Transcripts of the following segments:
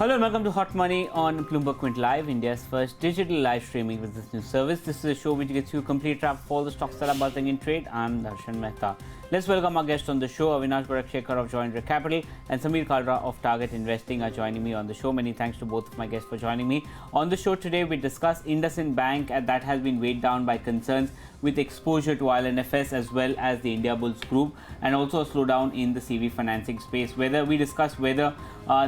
Hello and welcome to Hot Money on BloombergQuint Live, India's first digital live streaming business news service. This is a show which gets you a complete wrap of all the stocks that are buzzing in trade. I'm Darshan Mehta. Let's welcome our guests on the show. Avinash Gorakshakar of Joindre Capital and Kalra of Target Investing are joining me on the show. Many thanks to both of my guests for joining me. On the show today, we discuss IndusInd Bank, and that has been weighed down by concerns with exposure to ILNFS as well as the India Bulls Group, and also a slowdown in the CV financing space. We discuss whether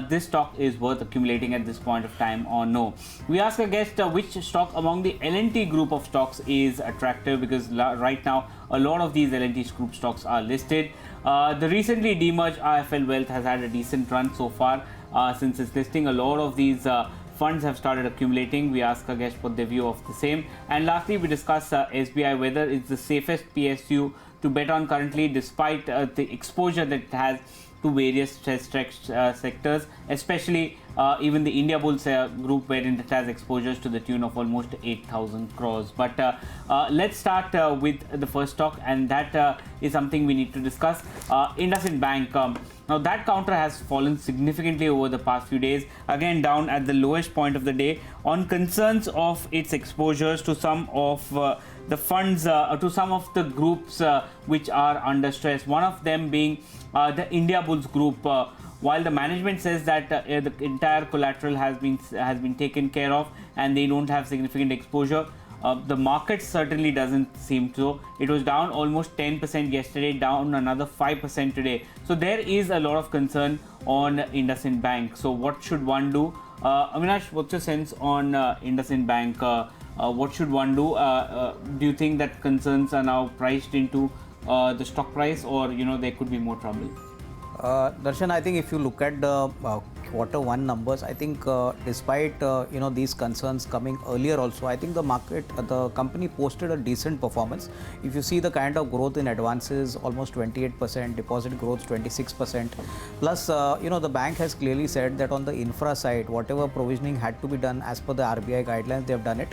this stock is worth accumulating at this point of time or no. We ask our guest which stock among the L&T group of stocks is attractive, because right now a lot of these L&T group stocks are listed. The recently demerged IIFL Wealth has had a decent run so far since its listing. A lot of these funds have started accumulating. We ask our guests for their view of the same. And lastly, we discuss SBI, whether it's the safest PSU to bet on currently, despite the exposure that it has to various stretched sectors, especially even the India Bulls group, wherein it has exposures to the tune of almost 8,000 crores. But let's start with the first stock, and that is something we need to discuss. IndusInd Bank. Now that counter has fallen significantly over the past few days, again down at the lowest point of the day on concerns of its exposures to some of the funds, to some of the groups which are under stress. One of them being the India Bulls Group. While the management says that the entire collateral has been taken care of and they don't have significant exposure, the market certainly doesn't seem to. It was down almost 10% yesterday, down another 5% today. So there is a lot of concern on IndusInd Bank. So what should one do? Avinash, what's your sense on IndusInd Bank? What should one do? Do you think that concerns are now priced into the stock price, or there could be more trouble? Darshan, I think if you look at the Q1 numbers, I think despite these concerns coming earlier also, I think the company posted a decent performance. If you see the kind of growth in advances, almost 28%, deposit growth 26%. Plus, the bank has clearly said that on the infra side, whatever provisioning had to be done as per the RBI guidelines, they have done it.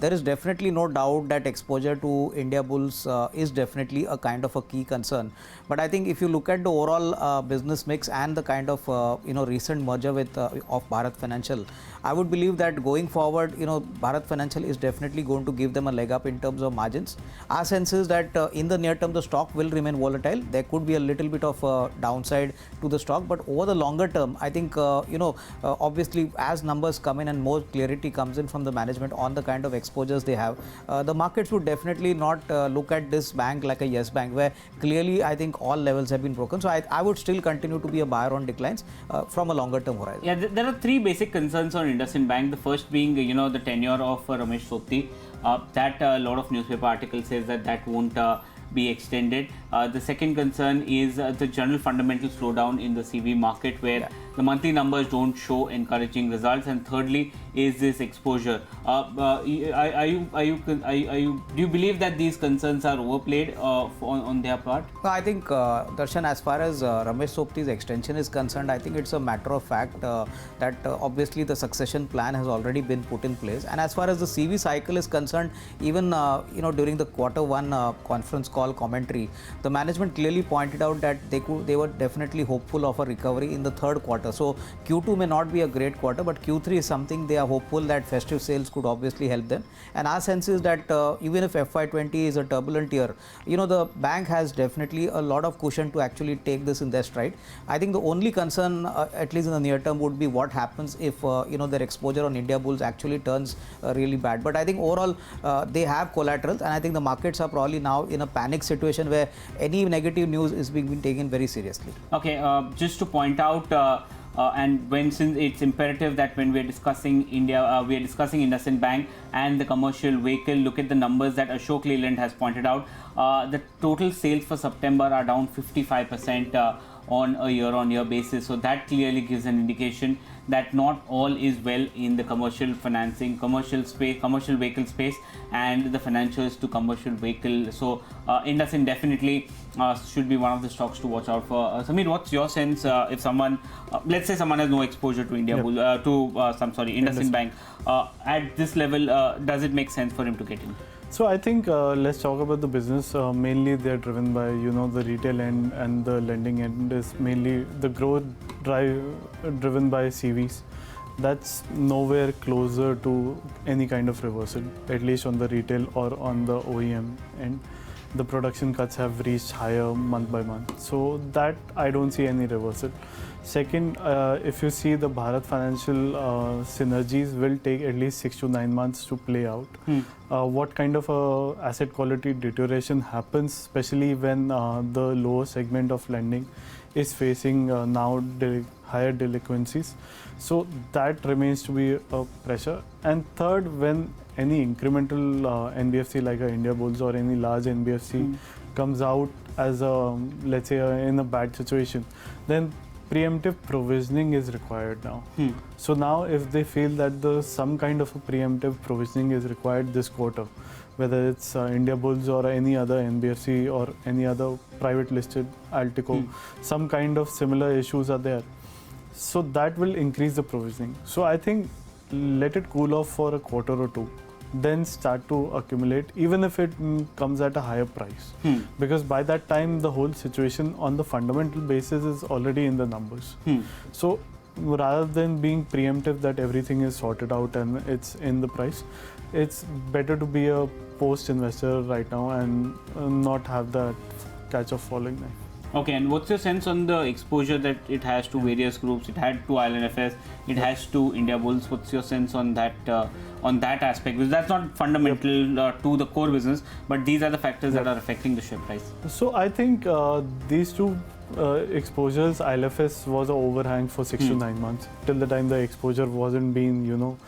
There is definitely no doubt that exposure to India Bulls is definitely a kind of a key concern. But I think if you look at the overall business mix and the kind of recent merger with of Bharat Financial, I would believe that going forward, Bharat Financial is definitely going to give them a leg up in terms of margins. Our sense is that in the near term, the stock will remain volatile. There could be a little bit of downside to the stock, but over the longer term, I think obviously as numbers come in and more clarity comes in from the management on the kind of exposures they have, the markets would definitely not look at this bank like a yes bank, where clearly I think all levels have been broken. So I would still continue to be a buyer on declines from a longer term horizon. Yeah, there are three basic concerns on IndusInd Bank. The first being the tenure of Ramesh Sopti. That a lot of newspaper articles says that won't be extended. The second concern is the general fundamental slowdown in the CV market, where the monthly numbers don't show encouraging results. And thirdly is this exposure. Do you believe that these concerns are overplayed on their part? I think, Darshan, as far as Ramesh Sopti's extension is concerned, I think it's a matter of fact that obviously the succession plan has already been put in place. And as far as the CV cycle is concerned, even during the Q1 conference call commentary, the management clearly pointed out that they were definitely hopeful of a recovery in the third quarter. So Q2 may not be a great quarter, but Q3 is something they are hopeful that festive sales could obviously help them. And our sense is that even if FY20 is a turbulent year, the bank has definitely a lot of cushion to actually take this in their stride. I think the only concern, at least in the near term, would be what happens if their exposure on India Bulls actually turns really bad. But I think overall they have collaterals, and I think the markets are probably now in a panic situation where any negative news is being taken very seriously. Okay, just to point out, since it's imperative that when we are discussing India, we are discussing IndusInd Bank and the commercial vehicle, look at the numbers that Ashok Leland has pointed out. The total sales for September are down 55% on a year-on-year basis. So that clearly gives an indication that not all is well in the commercial financing, commercial vehicle space, and the financials to commercial vehicle. So IndusInd definitely should be one of the stocks to watch out for. Samir, what's your sense if someone, let's say someone has no exposure to IndusInd Bank, at this level, does it make sense for him to get in? So I think let's talk about the business. Mainly they're driven by the retail end, and the lending end is mainly the growth driven by CVs. that's nowhere closer to any kind of reversal, at least on the retail or on the OEM end. The production cuts have reached higher month by month. So that I don't see any reversal. Second, if you see the Bharat financial synergies will take at least 6 to 9 months to play out. What kind of asset quality deterioration happens, especially when the lower segment of lending is facing now higher delinquencies. So that remains to be a pressure. And third, when any incremental NBFC like a India Bulls or any large NBFC comes out as a, let's say, in a bad situation, then preemptive provisioning is required now. So now if they feel that some kind of a preemptive provisioning is required this quarter, whether it's India Bulls or any other NBFC or any other private listed Altico, some kind of similar issues are there. So that will increase the provisioning. So I think let it cool off for a quarter or two, then start to accumulate, even if it comes at a higher price. Because by that time, the whole situation on the fundamental basis is already in the numbers. So rather than being preemptive that everything is sorted out and it's in the price, it's better to be a post investor right now and not have that catch of falling knife. Okay, and what's your sense on the exposure that it has to various groups? It had to ILFS, it has to India Bulls. What's your sense on that aspect? Because that's not fundamental to the core business, but these are the factors that are affecting the share price. So I think these two exposures, ILFS was an overhang for 6 to 9 months till the time the exposure wasn't being,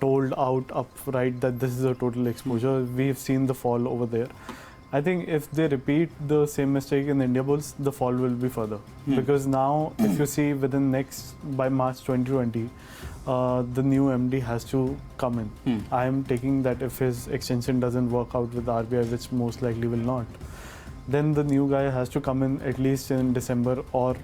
told out upright that this is a total exposure. We've seen the fall over there. I think if they repeat the same mistake in India Bulls, the fall will be further. Because now, if you see by March 2020, the new MD has to come in. I am taking that if his extension doesn't work out with RBI, which most likely will not, then the new guy has to come in at least in December or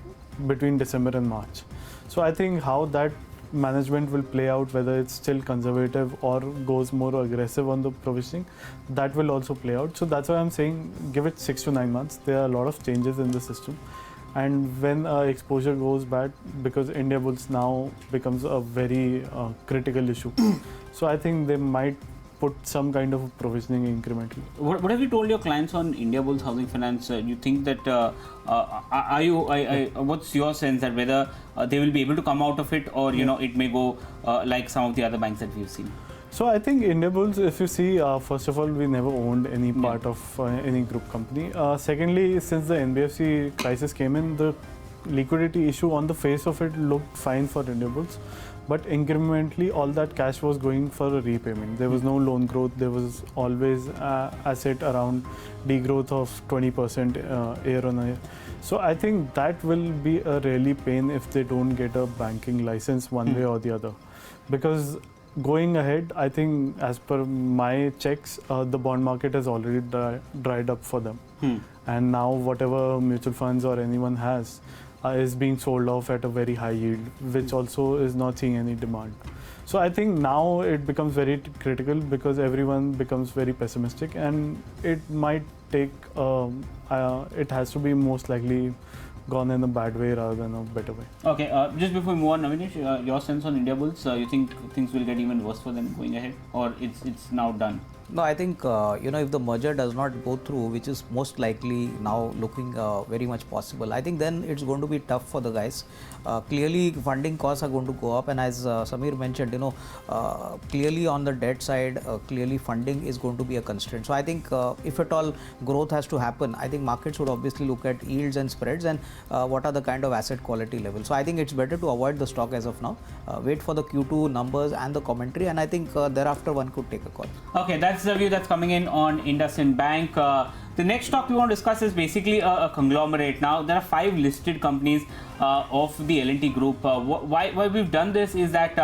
between December and March. So I think how that management will play out, whether it's still conservative or goes more aggressive on the provisioning, that will also play out. So that's why I'm saying give it 6 to 9 months. There are a lot of changes in the system. And when exposure goes bad, because India Bulls now becomes a very critical issue. So I think they might put some kind of provisioning incrementally. What have you told your clients on India Bulls Housing Finance? You think that what's your sense that whether they will be able to come out of it, or it may go like some of the other banks that we've seen? So I think India Bulls, if you see, first of all, we never owned any part of any group company. Secondly, since the NBFC crisis came in, the liquidity issue on the face of it looked fine for India Bulls. But incrementally, all that cash was going for a repayment. There was no loan growth. There was always asset around degrowth of 20% year on year. So I think that will be a really pain if they don't get a banking license one way or the other. Because going ahead, I think as per my checks, the bond market has already dried up for them. And now whatever mutual funds or anyone has, is being sold off at a very high yield, which also is not seeing any demand. So I think now it becomes very critical because everyone becomes very pessimistic, and it might take, it has to be most likely gone in a bad way rather than a better way. Okay, just before we move on, Avinash, your sense on India Bulls, you think things will get even worse for them going ahead, or it's now done? No, I think, if the merger does not go through, which is most likely now looking very much possible, I think then it's going to be tough for the guys. Clearly, funding costs are going to go up, and as Samir mentioned, clearly on the debt side, clearly funding is going to be a constraint. So I think if at all growth has to happen, I think markets would obviously look at yields and spreads and what are the kind of asset quality levels. So I think it's better to avoid the stock as of now, wait for the Q2 numbers and the commentary, and I think thereafter one could take a call. Okay, that's the view that's coming in on IndusInd Bank. The next stock we want to discuss is basically a conglomerate. Now, there are 5 listed companies of the L&T group. Why we've done this is that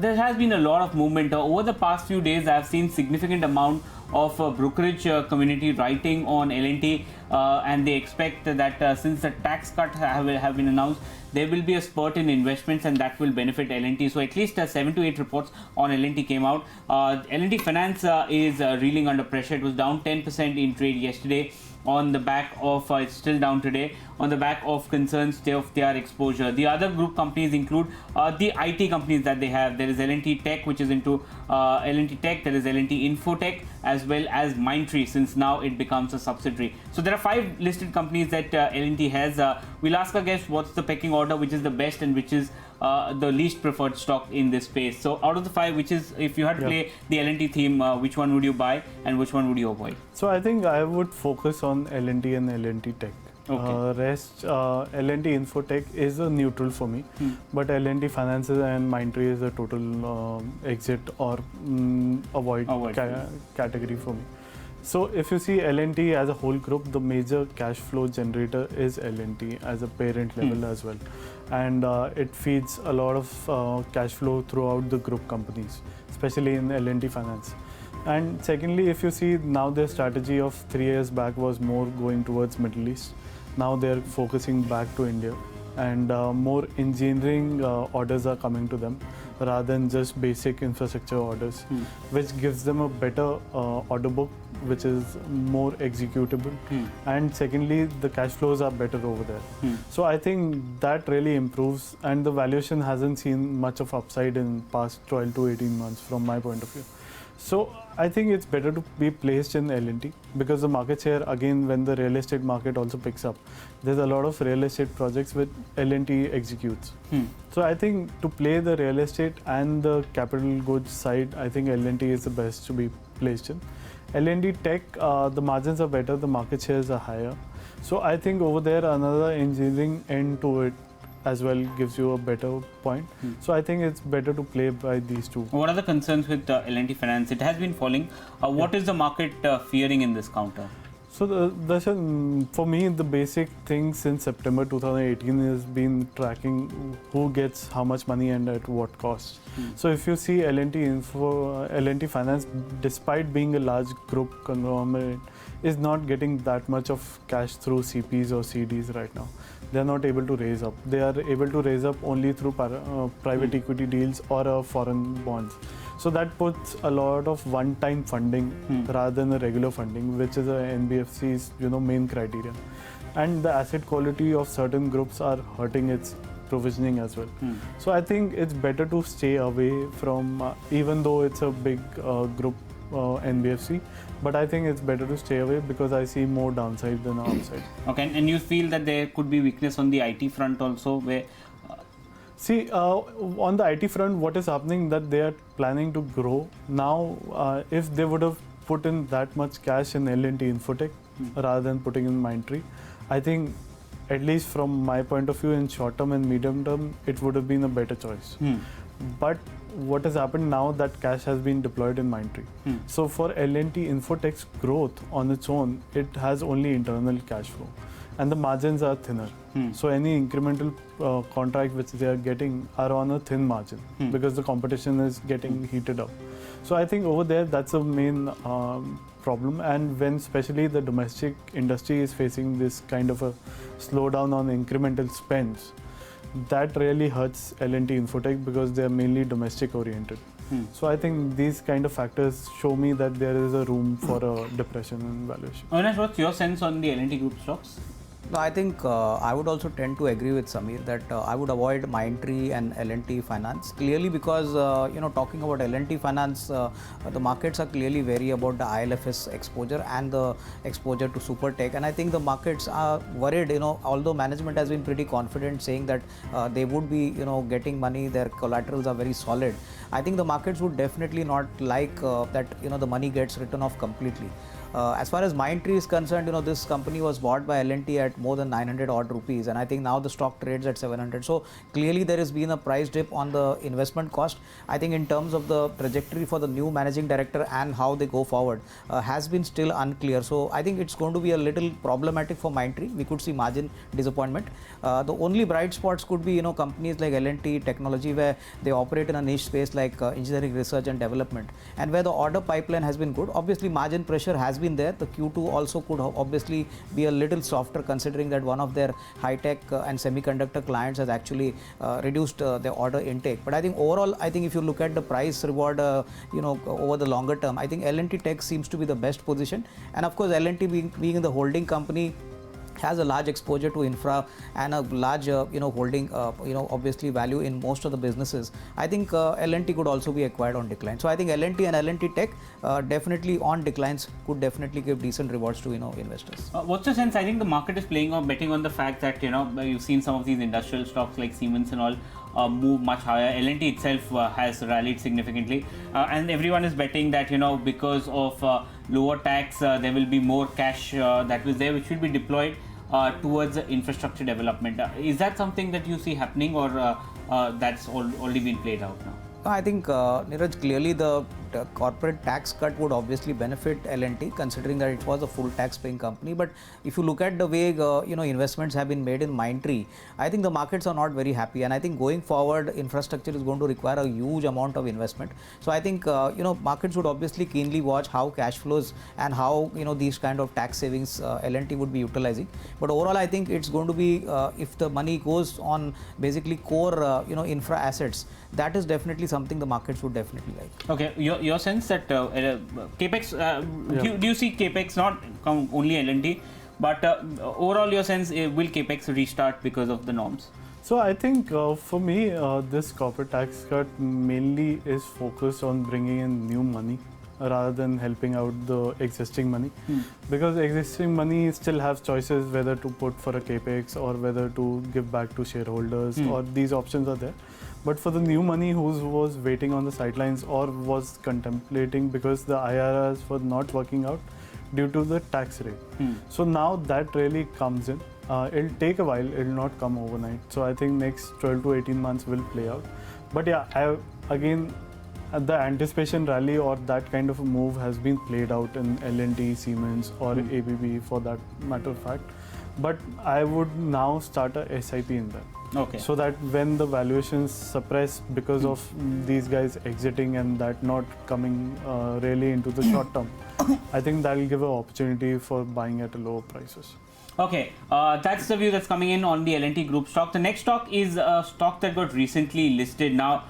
there has been a lot of movement. Over the past few days, I have seen significant amount of brokerage community writing on L&T, and they expect that since the tax cut have been announced, there will be a spurt in investments, and that will benefit L&T. So at least 7 to 8 reports on L&T came out. L&T Finance is reeling under pressure. It was down 10% in trade yesterday. on the back of, it's still down today, on the back of concerns of their exposure. The other group companies include the IT companies that they have. There is L&T Tech, which is into L&T Tech, there is L&T Infotech, as well as Mindtree, since now it becomes a subsidiary. So there are 5 listed companies that L&T has. We'll ask our guest what's the pecking order, which is the best and which is the least preferred stock in this space. So out of the 5, which is, if you had to play the L&T theme, which one would you buy and which one would you avoid? So I think I would focus on L&T and L&T Tech. Okay. Rest, L&T Infotech is a neutral for me, but L&T Finances and Mindtree is a total exit or avoid category for me. So if you see L&T as a whole group, the major cash flow generator is L&T as a parent level as well, and it feeds a lot of cash flow throughout the group companies, especially in L&T Finance. And secondly, if you see now, their strategy of 3 years back was more going towards Middle East. Now they're focusing back to India, and more engineering orders are coming to them rather than just basic infrastructure orders, which gives them a better order book, which is more executable. And secondly, the cash flows are better over there. So I think that really improves, and the valuation hasn't seen much of upside in past 12 to 18 months from my point of view. So I think it's better to be placed in L&T, because the market share, again, when the real estate market also picks up, there's a lot of real estate projects which L&T executes. So I think to play the real estate and the capital goods side, I think L&T is the best to be placed in. L&T Tech, the margins are better, the market shares are higher. So I think over there, another engineering end to it as well gives you a better point. So I think it's better to play by these two. What are the concerns with L&T Finance? It has been falling. What is the market fearing in this counter? So for me, the basic thing since September 2018 has been tracking who gets how much money and at what cost. So if you see L&T Finance, despite being a large group conglomerate, is not getting that much of cash through CPs or CDs right now. They are not able to raise up. They are able to raise up only through private equity deals or foreign bonds. So that puts a lot of one-time funding rather than a regular funding, which is a NBFC's main criteria. And the asset quality of certain groups are hurting its provisioning as well. So I think it's better to stay away from, even though it's a big group NBFC, but I think it's better to stay away because I see more downside than upside. Okay, and you feel that there could be weakness on the IT front also, where see, on the IT front, what is happening that they are planning to grow. Now, if they would have put in that much cash in L&T Infotech rather than putting in Mindtree, I think, at least from my point of view, in short term and medium term, it would have been a better choice. But what has happened now, that cash has been deployed in Mindtree. So for L&T Infotech's growth on its own, it has only internal cash flow, and the margins are thinner. So any incremental contract which they are getting are on a thin margin because the competition is getting heated up. So I think over there, that's the main problem. And when especially the domestic industry is facing this kind of a slowdown on incremental spends, that really hurts L&T Infotech because they are mainly domestic oriented. So I think these kind of factors show me that there is a room for a depression in valuation. Avinash, what's your sense on the L&T Group stocks? No, I think I would also tend to agree with Samir that I would avoid Mindtree and L&T Finance, clearly because talking about L&T Finance, the markets are clearly wary about the ILFS exposure and the exposure to super tech, and I think the markets are worried. Although management has been pretty confident saying that they would be getting money, their collaterals are very solid. I think the markets would definitely not like that the money gets written off completely. As far as Mindtree is concerned, this company was bought by L&T at more than 900 odd rupees, and I think now the stock trades at 700. So clearly there has been a price dip on the investment cost. I think in terms of the trajectory for the new managing director and how they go forward has been still unclear. So I think it's going to be a little problematic for Mindtree. We could see margin disappointment. The only bright spots could be companies like L&T Technology, where they operate in a niche space like engineering research and development, and where the order pipeline has been good. Obviously margin pressure has been been there. The Q2 also could obviously be a little softer, considering that one of their high-tech and semiconductor clients has actually reduced their order intake. But I think overall, I think if you look at the price reward, over the longer term, I think L&T Tech seems to be the best position. And of course, L&T being the holding company, has a large exposure to infra and a large holding obviously value in most of the businesses. I think L&T could also be acquired on decline. So I think L&T and L&T Tech definitely on declines could definitely give decent rewards to investors. What's your sense? I think the market is betting on the fact that you've seen some of these industrial stocks like Siemens and all move much higher. L&T itself has rallied significantly, and everyone is betting that because of lower tax there will be more cash that was there which will be deployed towards infrastructure development. Is that something that you see happening, or that's already been played out now? I think, Neeraj, clearly the corporate tax cut would obviously benefit L&T, considering that it was a full tax paying company. But if you look at the way investments have been made in Mindtree, I think the markets are not very happy, and I think going forward infrastructure is going to require a huge amount of investment. So I think markets would obviously keenly watch how cash flows and how these kind of tax savings L&T would be utilizing. But overall, I think it's going to be if the money goes on basically core infra assets, that is definitely something the markets would definitely like. Okay, your sense that capex, do you see capex not only L&T, but overall your sense, will capex restart because of the norms? So I think for me, this corporate tax cut mainly is focused on bringing in new money rather than helping out the existing money, because existing money still has choices whether to put for a capex or whether to give back to shareholders, or these options are there. But for the new money who was waiting on the sidelines or was contemplating because the IRRs were not working out due to the tax rate. So now that really comes in. It'll take a while, it'll not come overnight. So I think next 12 to 18 months will play out. But yeah, again, the anticipation rally or that kind of a move has been played out in L&T, Siemens or ABB for that matter of fact. But I would now start a SIP in that. Okay. So that when the valuations suppress because of these guys exiting and that not coming really into the short term, I think that will give an opportunity for buying at a lower prices. Okay, that's the view that's coming in on the L&T Group stock. The next stock is a stock that got recently listed. Now,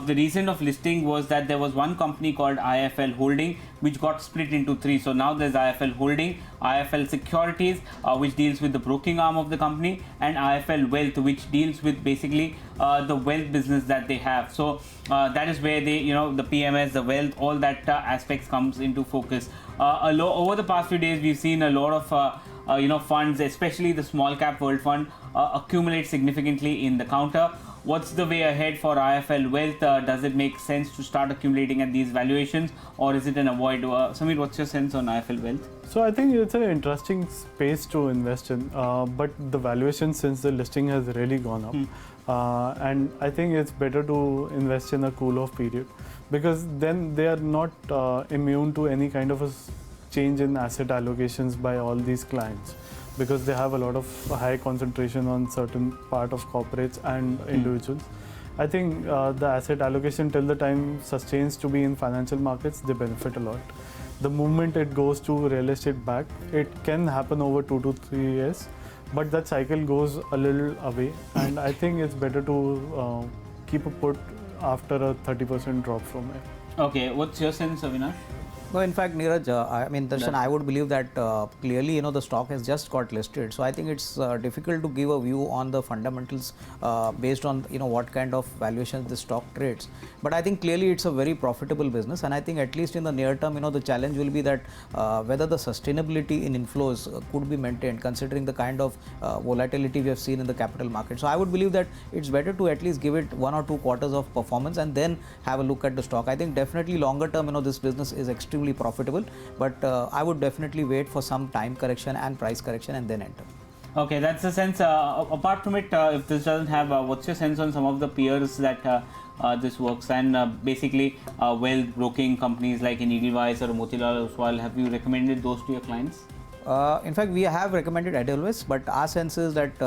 the reason of listing was that there was one company called IIFL Holding, which got split into three. So now there's IIFL Holding, IIFL Securities, which deals with the broking arm of the company, and IIFL Wealth, which deals with basically the wealth business that they have. So that is where they, the PMS, the wealth, all that aspects comes into focus. Over the past few days, we've seen a lot of funds, especially the small cap world fund, accumulate significantly in the counter. What's the way ahead for IIFL Wealth? Does it make sense to start accumulating at these valuations, or is it an avoid? Samir, what's your sense on IIFL Wealth? So I think it's an interesting space to invest in, but the valuation since the listing has really gone up. And I think it's better to invest in a cool-off period, because then they are not immune to any kind of a change in asset allocations by all these clients, because they have a lot of high concentration on certain part of corporates and individuals. I think the asset allocation till the time sustains to be in financial markets, they benefit a lot. The moment it goes to real estate back, it can happen over 2 to 3 years, but that cycle goes a little away, and I think it's better to keep a put after a 30% drop from it. Okay, what's your sense, Avinash? No, in fact, Neeraj, Darshan, I would believe that clearly, the stock has just got listed. So I think it's difficult to give a view on the fundamentals based on, what kind of valuations the stock trades. But I think clearly it's a very profitable business. And I think at least in the near term, the challenge will be that whether the sustainability in inflows could be maintained, considering the kind of volatility we have seen in the capital market. So I would believe that it's better to at least give it 1 or 2 quarters of performance and then have a look at the stock. I think definitely longer term, this business is extremely profitable, but I would definitely wait for some time correction and price correction and then enter. Okay, that's the sense. Apart from it, if this doesn't have, what's your sense on some of the peers that this works, and basically wealth broking companies like an Edelweiss or a Motilal Oswal, have you recommended those to your clients? In fact, we have recommended Edelweiss, but our sense is that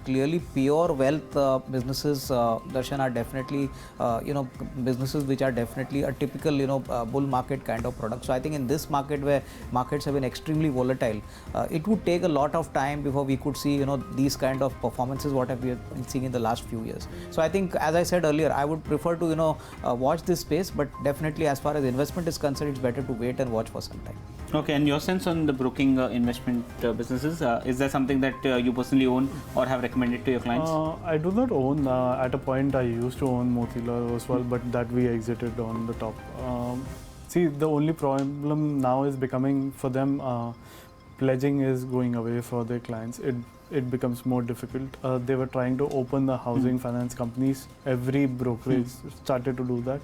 clearly pure wealth businesses, Darshan, are definitely businesses which are definitely a typical bull market kind of product. So I think in this market where markets have been extremely volatile, it would take a lot of time before we could see these kind of performances what we have been seeing in the last few years. So I think, as I said earlier, I would prefer to watch this space, but definitely as far as investment is concerned, it's better to wait and watch for some time. Okay, and your sense on the broking investment businesses, is that something that you personally own or have recommended to your clients? I do not own. At a point, I used to own Motilal Oswal, but that we exited on the top. See, the only problem now is becoming for them, pledging is going away for their clients. It becomes more difficult. They were trying to open the housing finance companies. Every brokerage started to do that.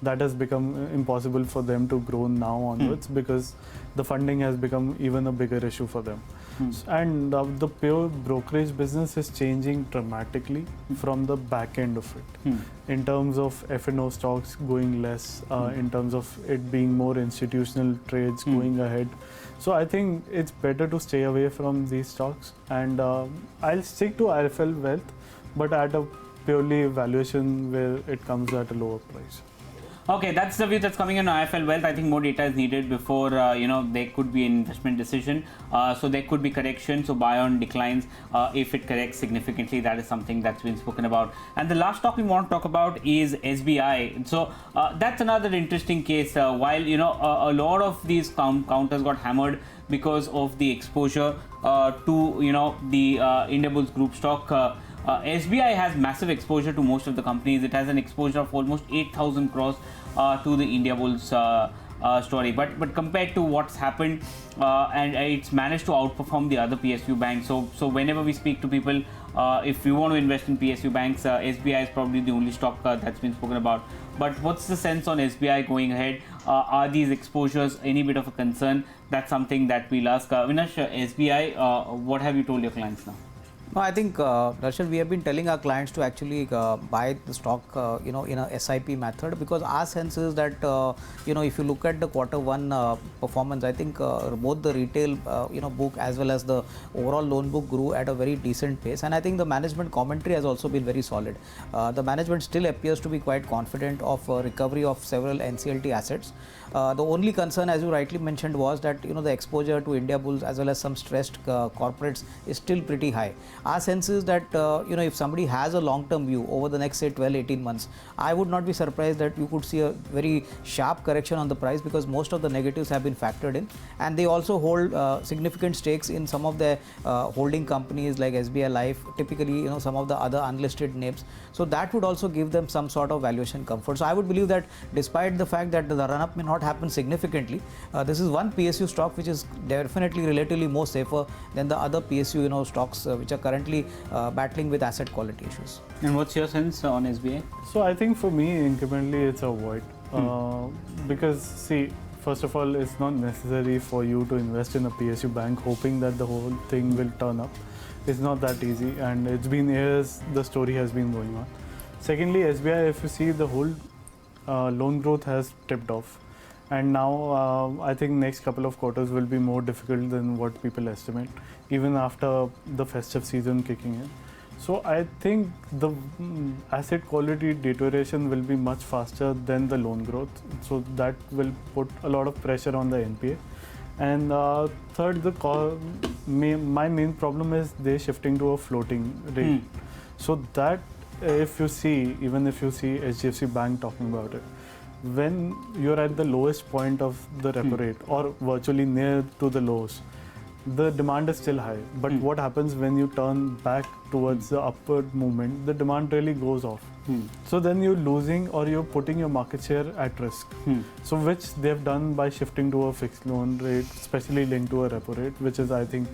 That has become impossible for them to grow now onwards because the funding has become even a bigger issue for them. And the pure brokerage business is changing dramatically from the back end of it. In terms of F&O stocks going less, in terms of it being more institutional trades going ahead. So I think it's better to stay away from these stocks, and I'll stick to IIFL Wealth, but at a purely valuation where it comes at a lower price. Okay, that's the view that's coming in IIFL Wealth. I think more data is needed before there could be an investment decision. So there could be correction. So buy on declines if it corrects significantly. That is something that's been spoken about. And the last stock we want to talk about is SBI. So that's another interesting case. While a lot of these counters got hammered because of the exposure to the Indiabulls Group stock. SBI has massive exposure to most of the companies. It has an exposure of almost 8,000 crores to the Indiabulls story. But compared to what's happened, and it's managed to outperform the other PSU banks. So whenever we speak to people, if you want to invest in PSU banks, SBI is probably the only stock that's been spoken about. But what's the sense on SBI going ahead? Are these exposures any bit of a concern? That's something that we'll ask. Avinash, SBI, what have you told your clients now? No, I think, Darshan, we have been telling our clients to actually buy the stock, in a SIP method, because our sense is that, if you look at the Q1 performance, I think both the retail, book as well as the overall loan book grew at a very decent pace. And I think the management commentary has also been very solid. The management still appears to be quite confident of recovery of several NCLT assets. The only concern, as you rightly mentioned, was that, the exposure to Indiabulls as well as some stressed corporates is still pretty high. Our sense is that, if somebody has a long-term view over the next, say, 12-18 months, I would not be surprised that you could see a very sharp correction on the price, because most of the negatives have been factored in. And they also hold significant stakes in some of their holding companies like SBI Life, typically, some of the other unlisted names. So that would also give them some sort of valuation comfort. So I would believe that despite the fact that the run-up may not happen significantly, this is one PSU stock which is definitely relatively more safer than the other PSU, stocks which are currently battling with asset quality issues. And what's your sense on SBI? So I think for me, incrementally, it's a void. Because, see, first of all, it's not necessary for you to invest in a PSU bank hoping that the whole thing will turn up. It's not that easy, and it's been years the story has been going on. Secondly, SBI, if you see, the whole loan growth has tipped off. And now I think next couple of quarters will be more difficult than what people estimate, even after the festive season kicking in. So I think the asset quality deterioration will be much faster than the loan growth. So that will put a lot of pressure on the NPA. And third, my main problem is they're shifting to a floating rate. So that if you see, even if you see HDFC Bank talking about it, when you're at the lowest point of the repo rate or virtually near to the lows, the demand is still high. But what happens when you turn back towards the upward movement, the demand really goes off. So then you're losing, or you're putting your market share at risk. So which they've done by shifting to a fixed loan rate, especially linked to a repo rate, which is, I think,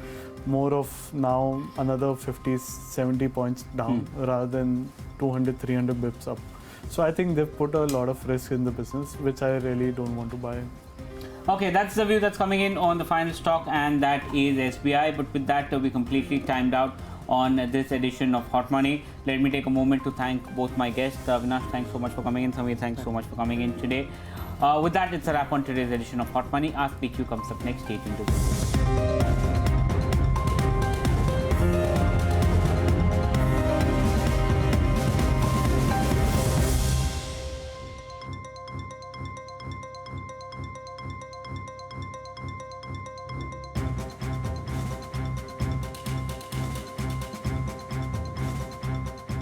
more of now another 50, 70 points down rather than 200, 300 bips up. So I think they've put a lot of risk in the business, which I really don't want to buy. Okay, that's the view that's coming in on the final stock, and that is SBI. But with that, we completely timed out on this edition of Hot Money. Let me take a moment to thank both my guests. Avinash, thanks so much for coming in. Samir, thanks so much for coming in today. With that, it's a wrap on today's edition of Hot Money. Ask PQ comes up next. Stay tuned to this.